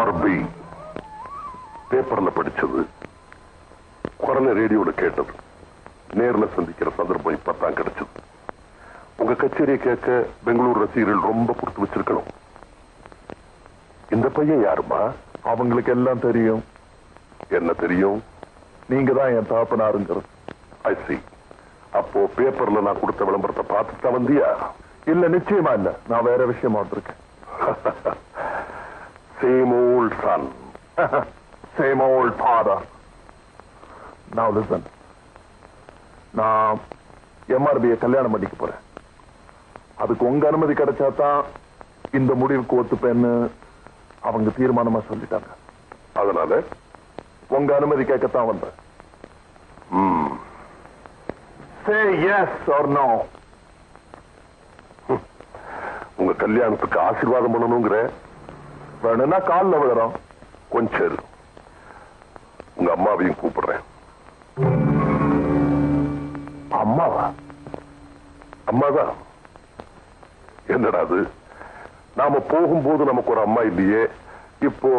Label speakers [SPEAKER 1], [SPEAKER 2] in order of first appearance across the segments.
[SPEAKER 1] MRB பேப்பர்ல படிச்சது, குரலை ரேடியோல கேட்டது, நேர்ல சந்திக்கிற சந்தர்ப்பம் இப்பதான் கிடைச்சது. உங்க கச்சேரியை கேட்க பெங்களூர் ரசிகர்கள் ரொம்ப கொடுத்து வச்சிருக்கணும். இந்த பையன் யாருமா?
[SPEAKER 2] அவங்களுக்கு எல்லாம் தெரியும்.
[SPEAKER 1] என்ன தெரியும்?
[SPEAKER 2] நீங்க தான் என் தாப்பனாருங்கிறது.
[SPEAKER 1] I see. அப்போ பேப்பர்ல நான் கொடுத்த விளம்பரத்தை பார்த்துட்டு வந்தியா?
[SPEAKER 2] இல்ல, நிச்சயமா இல்ல. நான் வேற விஷயமா வந்திருக்கேன்.
[SPEAKER 1] Same old son.
[SPEAKER 2] Same old father. Now listen. நான் MRB கல்யாணம் பண்ணிக்க போறேன். அதுக்கு உங்க அனுமதி கிடைச்சாதான் இந்த முடிவுக்கு ஒத்துப்பேன்னு அவங்க தீர்மானமா சொல்லிட்டாங்க.
[SPEAKER 1] அதனால
[SPEAKER 2] உங்க அனுமதி கேட்கத்தான் வந்தேன். Say yes or no.
[SPEAKER 1] உங்க கல்யாணத்துக்கு ஆசீர்வாதம் பண்ணணுங்கிற
[SPEAKER 2] வேணும்னா காலில் விழுறோம்.
[SPEAKER 1] கொஞ்சம் உங்க அம்மாவையும் கூப்பிடுறேன்.
[SPEAKER 2] அம்மாவா?
[SPEAKER 1] அம்மாதான். என்னடா அது, நாம போகும்போது நமக்கு ஒரு அம்மா இல்லையே, இப்போ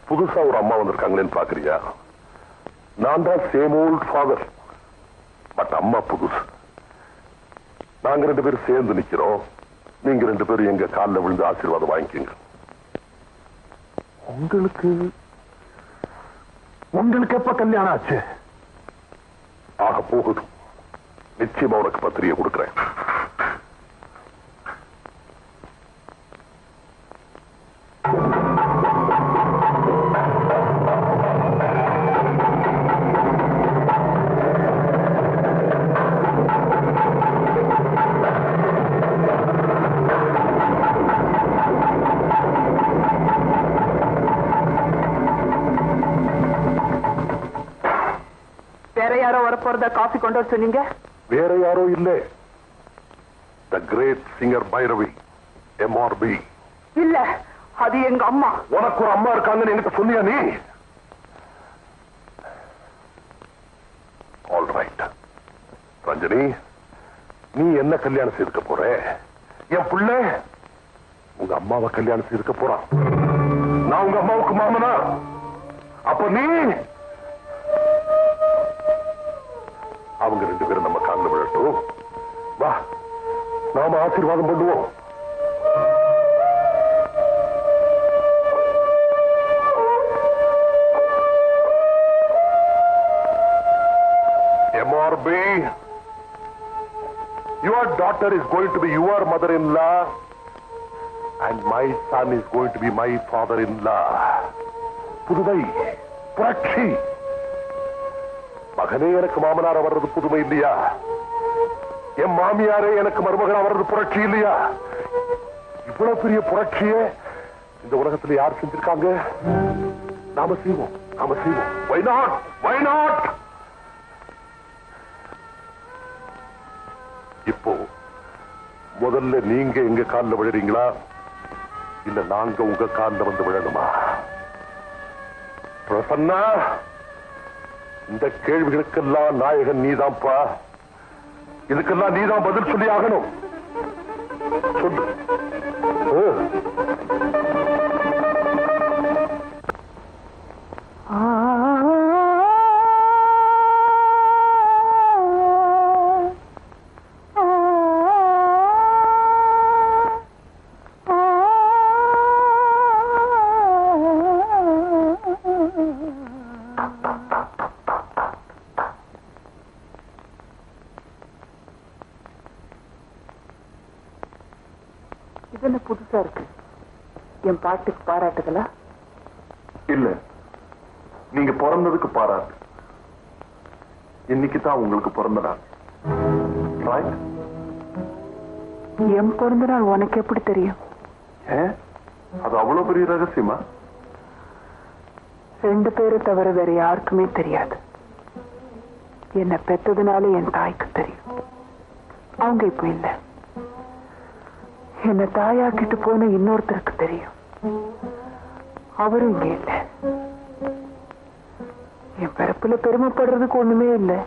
[SPEAKER 1] புதுசா ஒரு அம்மா வந்திருக்காங்களேன்னு பாக்குறியா? நான் தான் சேம் ஓல்ட் ஃபாதர், பட் அம்மா புதுசு. நாங்க 2 பேரும் சேர்ந்து நிக்கிறோம். நீங்க 2 பேரும் எங்க காலில் விழுந்து ஆசீர்வாதம் வாங்கிக்கோங்க.
[SPEAKER 2] உங்களுக்கு எப்ப கல்யாணம் ஆச்சு?
[SPEAKER 1] ஆக போகுது. நிச்சயமா உனக்கு பத்திரிகை கொடுக்கிறேன்.
[SPEAKER 3] காஃபி கொண்டு வர சொன்னீங்க?
[SPEAKER 1] வேற யாரோ இல்ல, தி கிரேட் சிங்கர் பைரவி, MRB.
[SPEAKER 3] இல்ல, அது எங்க அம்மா.
[SPEAKER 1] உனக்கு ஒரு அம்மா இருக்காங்கன்னு என்கிட்ட சொன்னியா நீ? ஆல் ரைட் ரஞ்சனி, நீ என்ன கல்யாணம் செய்துக்க போற? என் பிள்ளை உங்க அம்மாவை கல்யாணம் செய்துக்க போறான். நான் உங்க அம்மாவுக்கு மாமனா? அப்ப நீ அவங்க 2 பேரும் நம்ம காலில் விழட்டும். வா, நாம ஆசீர்வாதம் பண்ணுவோம். MRB, your daughter is going to be your mother-in-law and my son is going to be my father-in-law. புதுமை, புரட்சி. மகனே எனக்கு மாமனார வர்றது புதுமை இல்லையா? என் மாமியாரே எனக்கு மருமகனா வர்றது புரட்சி இல்லையா? இவ்வளவு பெரிய புரட்சியே இந்த உலகத்தில் யார் செஞ்சிருக்காங்க? நாம செய்வோம், நாம செய்வோம். Why not? Why not? இப்போ முதல்ல நீங்க எங்க காலில் விழுறீங்களா, இல்ல நாங்க உங்க காலில் வந்து விழணுமா? பிரசன்னா, இந்த கேள்விகளுக்கெல்லாம் நாயகன் நீதான்ப்பா. இதுக்கெல்லாம் நீதான் பதில் சொல்லி ஆகணும். சொல்லு.
[SPEAKER 3] இது புதுசா இருக்கு. என் பாட்டுக்கு பாராட்டுகளா?
[SPEAKER 2] இல்ல, நீங்க பிறந்ததுக்கு பாராட்டு. இன்னைக்குதான் உங்களுக்கு பிறந்த நாள்.
[SPEAKER 3] என் பிறந்த நாள் உனக்கு எப்படி தெரியும்?
[SPEAKER 2] அது அவ்வளவு பெரிய ரகசியமா?
[SPEAKER 3] 2 பேரை தவிர வேற யாருக்குமே தெரியாது. என்னை பெற்றதுனால என் தாய்க்கு தெரியும். அவங்க இப்ப இல்ல. என்ன தாயாக்கிட்டு போன இன்னொருத்தருக்கு தெரியும். அவரும் இங்க இல்ல. என் பிறப்புல பெருமைப்படுறதுக்கு ஒண்ணுமே இல்லை.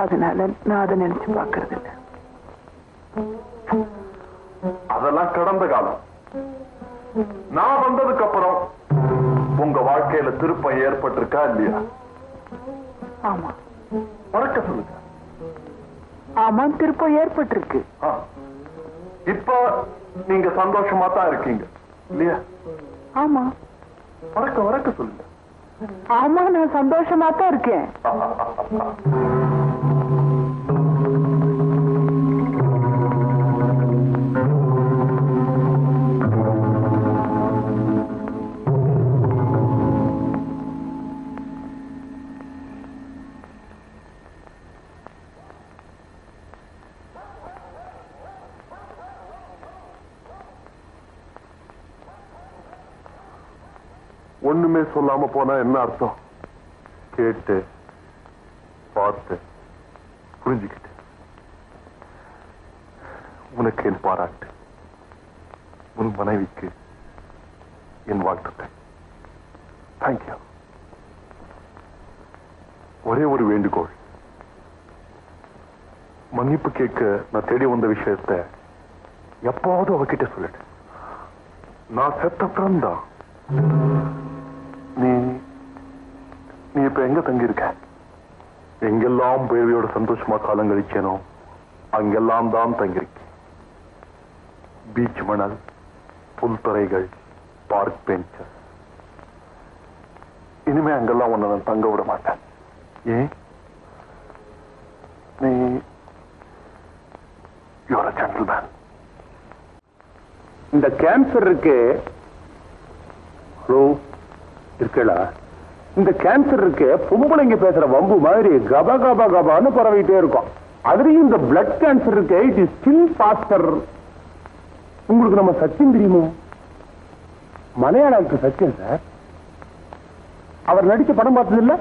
[SPEAKER 3] அதனால நான் அதை நினைச்சு பாக்குறது இல்லை.
[SPEAKER 2] அதெல்லாம் கடந்த காலம். நான் வந்ததுக்கு அப்புறம் உங்க வாழ்க்கையில திருப்பம் ஏற்பட்டிருக்கா இல்லையா?
[SPEAKER 3] ஆமா.
[SPEAKER 2] மறக்க சொல்லுங்க.
[SPEAKER 3] ஆமா, திருப்பம் ஏற்பட்டிருக்கு.
[SPEAKER 2] இப்ப நீங்க சந்தோஷமா தான் இருக்கீங்க இல்லையா?
[SPEAKER 3] ஆமா.
[SPEAKER 2] மறக்க சொல்லுங்க.
[SPEAKER 3] ஆமா, நான் சந்தோஷமா தான் இருக்கேன்.
[SPEAKER 2] ஒண்ணுமே சொல்லாம போனா என்ன அர்த்தம்? கேட்டு பார்த்து புரிஞ்சுக்கிட்டு. உனக்கு என் பாராட்டு, உன் மனைவிக்கு என் வாழ்த்துக்கள். தேங்க்யூ. ஒரே ஒரு வேண்டுகோள், மன்னிப்பு கேட்க நான் தேடி வந்த விஷயத்தை எப்போது அவகிட்ட சொல்லிடு. நான் செத்தப்புறம் தான் நீ இப்ப எங்க தங்கி இருக்க? எங்கெல்லாம் பேரவையோட சந்தோஷமா காலம் கழிச்சேனோ அங்கெல்லாம் தான் தங்கியிருக்க. பீச் மணல், புல்தரைகள், பார்க் பெஞ்ச். இனிமே அங்கெல்லாம் உன்னை நான் தங்க விட மாட்டேன். ஏன்? நீ யூஆர் a gentleman.
[SPEAKER 4] இந்த கேன்சர் இருக்கு. ஹலோ, இருக்கலா? இந்த கேன்சர் இருக்கு, பொம்பளைங்க பேசுற வம்பு மாதிரி கபா கபா கபான்னு பரவிட்டே இருக்கும். அதுலயும் இந்த பிளட் கேன்சர் இருக்கு, இட் இஸ் ஸ்டில் பாஸ்டர். உங்களுக்கு நம்ம சச்சின் தெரியுமோ? மலையாளத்துக்கு சச்சின் சார். அவர் நடிச்ச படம் பார்த்தது இல்ல?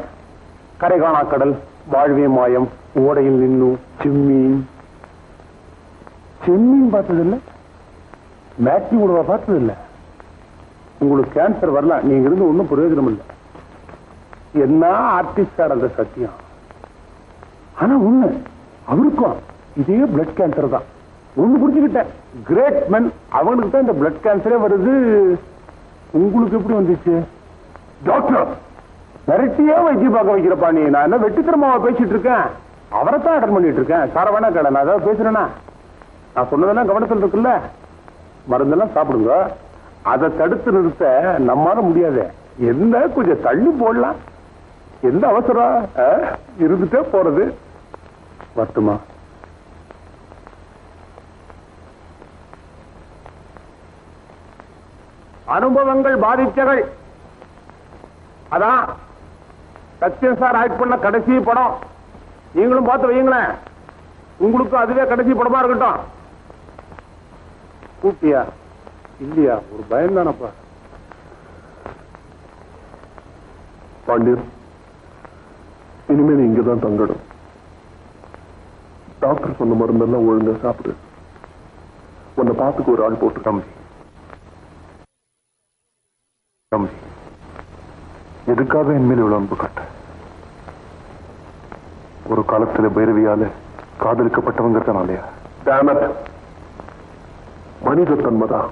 [SPEAKER 4] கரைகாணா கடல், வாழ்வே மாயம், ஓடையில் நின்னும், செம்மீன். செம்மீன் பார்த்தது இல்ல? மேட்னி உணவை பார்த்தது இல்ல? உங்களுக்கு கேன்சர் வரலாம், நீங்க இருந்து ஒன்னும் பிரயோஜனம் இல்லை. என்ன ஆர்டிஸ்ட் அந்த சத்தியம். ஆனா உண்மை, அவருக்கும் இதே பிளட் கேன்சர் தான். ஒண்ணு புரிஞ்சுக்கிட்டேன், கிரேட் மென் அவங்களுக்கு தான் இந்த பிளட் கேன்சரே வருது. உங்களுக்கு எப்படி வந்துச்சு? டாக்டர் மிரட்டியே வைத்தியம் பார்க்க வைக்கிறப்பா நீ. நான் என்ன வெட்டித்தரமாவா பேசிட்டு இருக்கேன்? அவரை தான் அட்டன் பண்ணிட்டு இருக்கேன். சார வேணா கேட, நான் ஏதாவது பேசுறேன்னா? நான் சொன்னதெல்லாம் கவனத்தில் இருக்குல்ல? மருந்தெல்லாம் சாப்பிடுங்க. அதை தடுத்து நிறுத்த நம்மால முடியாது. என்ன கொஞ்சம் தள்ளி போடலாம். எந்த அவசரம்? இருந்துட்டே போறது. வரட்டுமா? அனுபவங்கள் பாதிச்சகள். அதான் சத்யன் சார் ஆக்ட் பண்ண கடைசி படம். நீங்களும் பார்த்து வையுங்களேன். உங்களுக்கு அதுவே கடைசி படமா இருக்கட்டும். கூட்டியா இல்லையா? ஒரு பயம் தானப்பா.
[SPEAKER 2] பாண்டியன், இனிமே நீ இங்கதான் தங்கணும். டாக்டர் சொன்ன மருந்தெல்லாம் ஒழுங்கா சாப்பிடு. உன்னை பார்த்துக்கு ஒரு ஆள் போட்டு தம்பி. தம்பி, எதுக்காக என் மேல் இவ்வளவு அன்பு காட்ட? ஒரு காலத்துல பைரவியால காதலிக்கப்பட்டவங்கிறதுனாலயா? டேமட், மனித தன்மைதான்.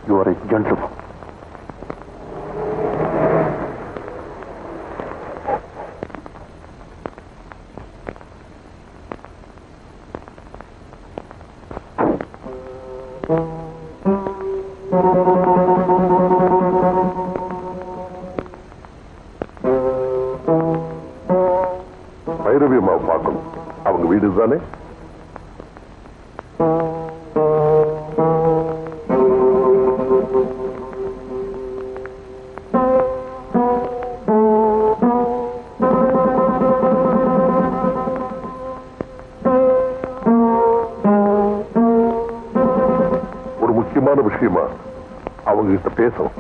[SPEAKER 2] You are a gentleman. Bhairavi அம்மாவை பார்க்கணும். அவங்க வீடு தானே? விஷயமா அவங்க கிட்ட பேசணும்.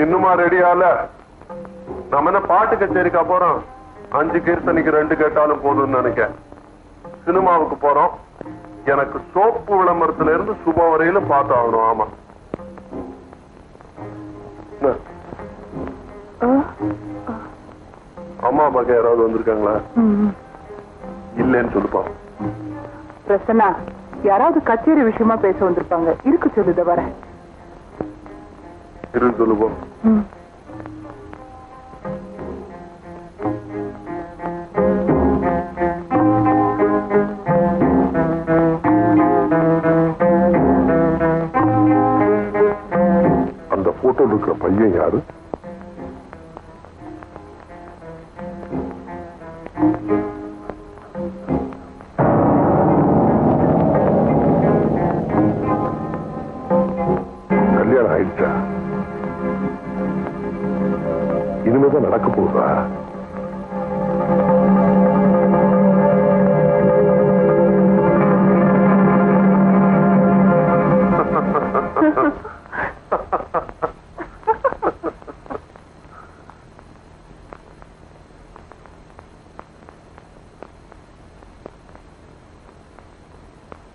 [SPEAKER 2] இன்னுமா ரெடியால? நம்ம என்ன பாட்டு கச்சேரிக்கு அப்புறம் 5 கீர்த்தனைக்கு 2 கேட்டாலும் போதும்னு நினைக்கிறேன்.
[SPEAKER 1] சினிமாவுக்கு போறோம். எனக்கு சோப்பு விளம்பரத்துல இருந்து சுப வரையில பார்த்தாகணும். ஆமா, அம்மா அப்பாக்கு யாராவது வந்திருக்காங்களா? இல்லன்னு சொல்லுப்பா.
[SPEAKER 3] பிரசன்னா, யாராவது கச்சேரி விஷயமா பேச வந்திருப்பாங்க. இருக்கு சொல்லுத வர
[SPEAKER 1] இருந்து சொல்லுப்போம். அந்த போட்டோ இருக்கிற பையன் யாரு? கல்யாணம் ஆயிடுச்சா? இனிமேதான் நடக்க போகுதா?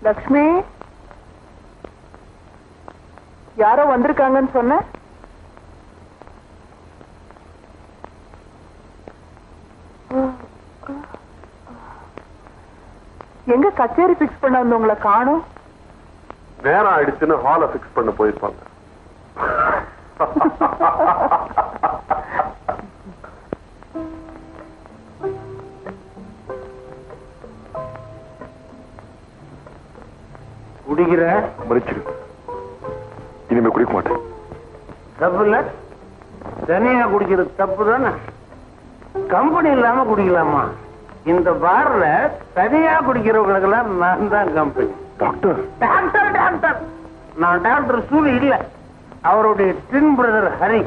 [SPEAKER 3] லக்ஷ்மி, யாரோ வந்திருக்காங்கன்னு சொன்ன? எங்க கச்சேரி பிக்ஸ் பண்ண வந்தவங்களை காணும்?
[SPEAKER 1] நேரம் ஆயிடுச்சுன்னு ஹாலை பிக்ஸ் பண்ண போயிருப்பாங்க.
[SPEAKER 4] குடிக்கிற
[SPEAKER 1] மன்னிச்சிரு, இனிமே குடிக்க மாட்டேன்.
[SPEAKER 4] தப்பு இல்ல, தனியா குடிக்கிறது தப்பு தானே. கம்பெனி இல்லாம குடிக்கலாமா? இந்த பார்ல தனியா குடிக்கிறவங்களுக்கு எல்லாம் நான் தான் கம்பெனி.
[SPEAKER 1] டாக்டர்
[SPEAKER 4] டாக்டர் டாக்டர் நான் டாக்டர் சூரி இல்ல, அவருடைய ட்வின் பிரதர் ஹரி.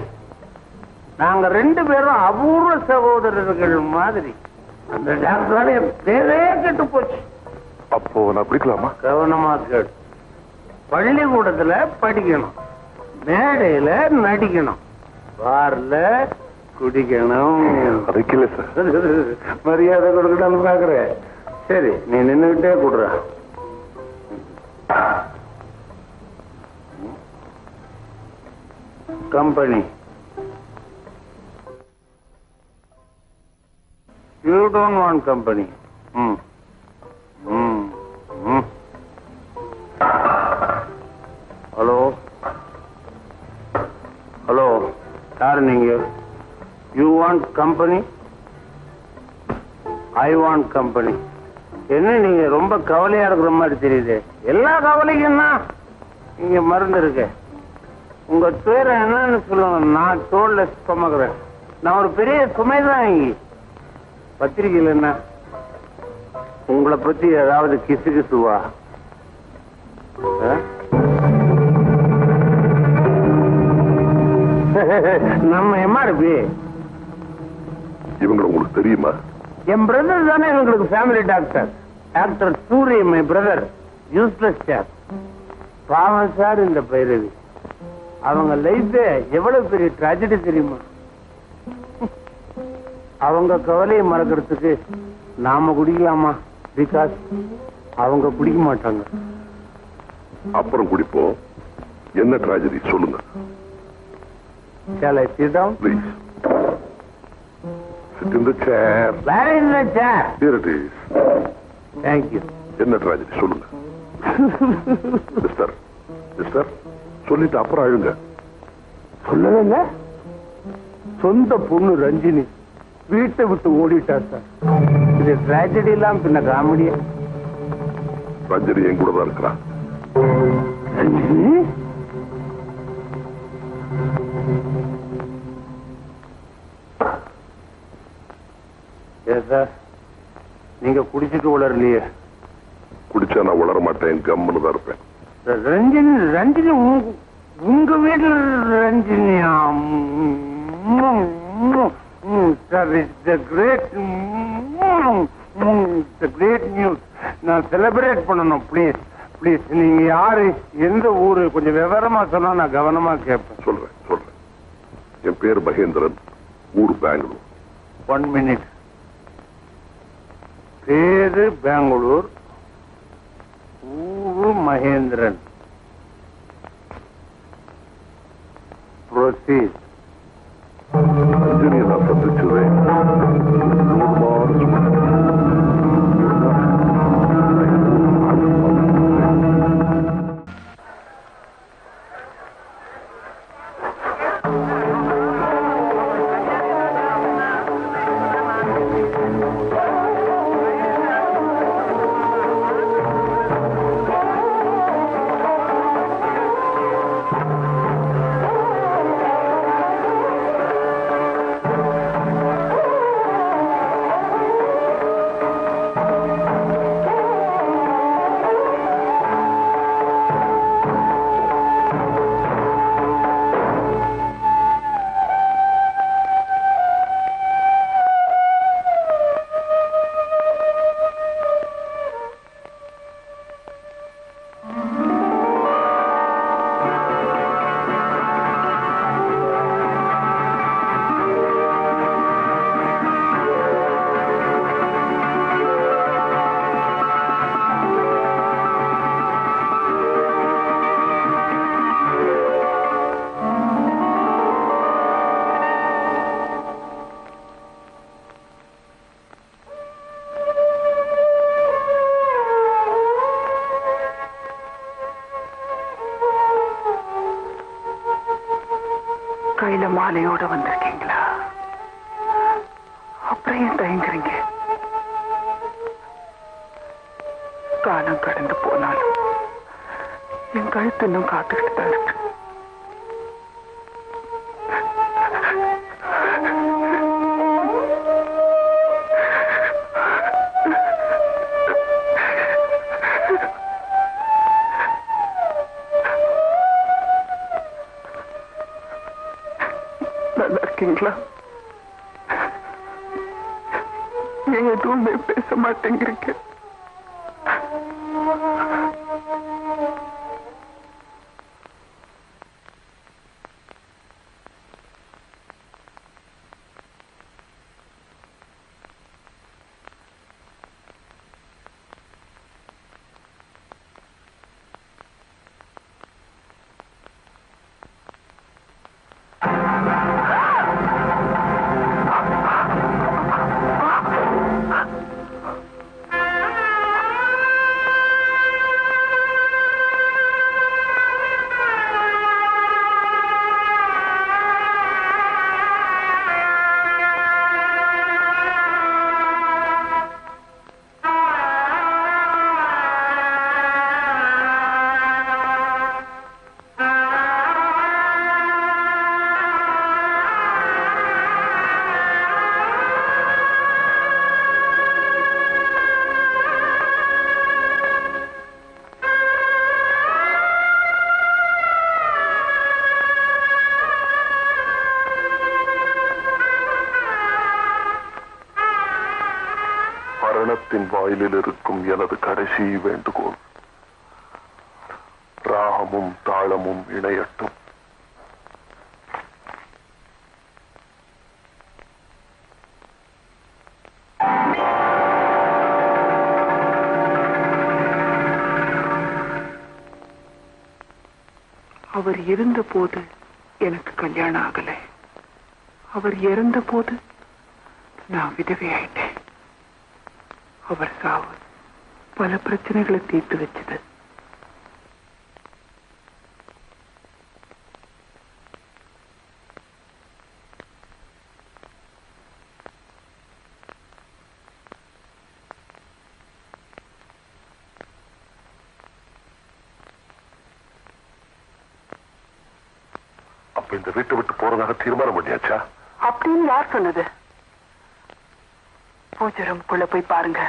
[SPEAKER 4] நாங்க 2 பேரும் அபூர்வ சகோதரர்கள் மாதிரி. அந்த டாக்டரால என் பேரே கெட்டு போச்சு.
[SPEAKER 1] அப்போ நான் குடிக்கலாமா?
[SPEAKER 4] கவனமா கேட்டு. பள்ளிக்கூடத்துல படிக்கணும், மேடையில நடிக்கணும், பார்ல குடிக்கணும்.
[SPEAKER 1] அதுக்கு இல்ல சார்.
[SPEAKER 4] மரியாதை கொடுக்கணும்னு பாக்குறேன். சரி, நீ நின்னுகிட்டே கொடுற. Company you don't want company. Hello hello, யாரு நீங்க? You want company? I want company. என்ன நீங்க ரொம்ப கவலையா இருக்கிற மாதிரி தெரியுது. எல்லா கவலைக்கும் இங்க மருந்து இருக்கு. உங்க பேர் என்னன்னு சொல்லுங்க, நான் தோல்ல சுமக்கிறேன். நான் ஒரு பெரிய சுமைதான். இங்க பத்திரிகையில் என்ன உங்களை பத்தி ஏதாவது கிசு கிசுவா? நம்ம எம்ஆர்பி
[SPEAKER 1] இவங்க உங்களுக்கு தெரியுமா?
[SPEAKER 4] என் பிரதர் தானே எங்களுக்கு ஃபேமிலி டாக்டர். டாக்டர் சூரிய மை பிரதர். Useless sir. பாவம் சார் இந்த பைரவி. அவங்க லைஃப் எவ்வளவு பெரிய ட்ராஜடி தெரியுமா? அவங்க கவலையை மறக்கிறதுக்கு நாம குடிக்கலாமா? பிகாஸ் அவங்க குடிக்க மாட்டாங்க.
[SPEAKER 1] அப்புறம் குடிப்போம். என்ன ட்ராஜடி சொல்லுங்க.
[SPEAKER 4] Shall I sit down?
[SPEAKER 1] Please. Sit in the chair.
[SPEAKER 4] Where is the chair?
[SPEAKER 1] Here it is.
[SPEAKER 4] Thank you.
[SPEAKER 1] என்ன ட்ராஜடி சொல்லுங்க. மிஸ்டர் மிஸ்டர் சொல்லிட்டு அப்புறம் அழுங்க.
[SPEAKER 4] சொல்லலங்க. சொந்த பொண்ணு ரஞ்சினி வீட்டை விட்டு ஓடிட்டா சார். இது ட்ராஜடி எல்லாம் பின்ன காமெடியா?
[SPEAKER 1] ரஞ்சனி என் கூட தான் இருக்கிறான்.
[SPEAKER 4] ரஞ்சினி சார், நீங்க குடிச்சிட்டு உளரலையே?
[SPEAKER 1] குடிச்சா நான் உளர மாட்டேன், கம்முன்னு தான் இருப்பேன்.
[SPEAKER 4] ரஞ்சினி ரஞ்சினி உங்க வீட்டுல ரஞ்சினியா? Great news. நான் செலிப்ரேட் பண்ணணும். Please please. நீங்க யாரு, எந்த ஊரு, கொஞ்சம் விவரமா சொன்னா நான் கவனமா கேட்பேன்.
[SPEAKER 1] சொல்றேன். என் பேர் மகேந்திரன், ஊர் பெங்களூர்.
[SPEAKER 4] 1 minute. பேரு பெங்களூர், ஊரு மகேந்திரன். ப்ரொசீட்.
[SPEAKER 1] ரஜினியை நான் சந்திச்சதே
[SPEAKER 3] கையில மாலையோட வந்திருக்கீங்களா? அப்புறம் ஏன் தயங்குறீங்க? காலம் கடந்து போனாலும் என் கழுத்து இன்னும் காத்துக்கிட்டு தான் இருக்கு. நல்லா இருக்கீங்களா? நீங்க எதுவுமே பேச மாட்டேங்கிறீங்க.
[SPEAKER 1] மரணத்தின் வாயிலில் இருக்கும் எனது கடைசி வேண்டுகோள், ராகமும் தாளமும் இணையட்டும்.
[SPEAKER 3] அவர் இருந்த போது எனக்கு கல்யாணம் ஆகல. அவர் இறந்த போது நான் விதவை ஆயிட்டேன். அவர் சாவு பல பிரச்சனைகளை தீர்த்து வச்சது.
[SPEAKER 1] அப்ப இந்த வீட்டை விட்டு போறதாக தீர்மானம் பண்ணியாச்சா?
[SPEAKER 3] அப்படின்னு யார் சொன்னது? பூஜை ரூம்குள்ள போய் பாருங்க.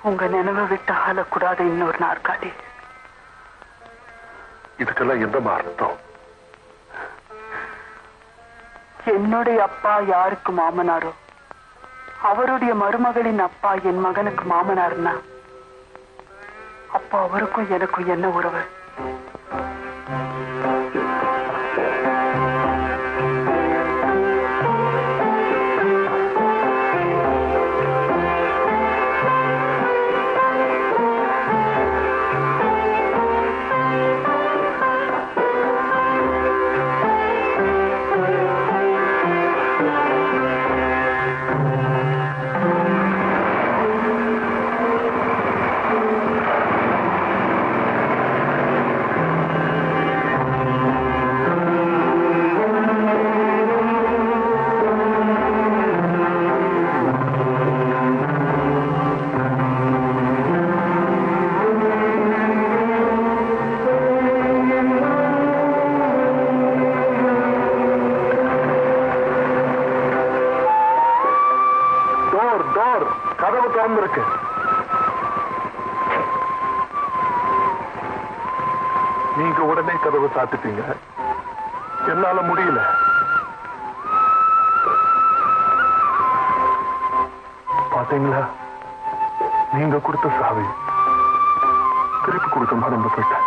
[SPEAKER 3] உங்க நினைவை விட்டு ஆளக்கூடாத இன்னொரு நாற்காலி.
[SPEAKER 1] இதுக்கெல்லாம் என்னமா அர்த்தம்?
[SPEAKER 3] என்னுடைய அப்பா யாருக்கு மாமனாரோ அவருடைய மருமகளின் அப்பா என் மகனுக்கு மாமனார்னா அப்போ அவருக்கும் எனக்கும் என்ன உறவு?
[SPEAKER 1] கதவு திறந்திருக்கு. நீங்க உடனே கதவு சாத்திட்டீங்க. என்னால முடியல. பாத்தீங்களா, நீங்க கொடுத்த சாவி திருப்பி கொடுக்க மறந்து போயிட்டேன்.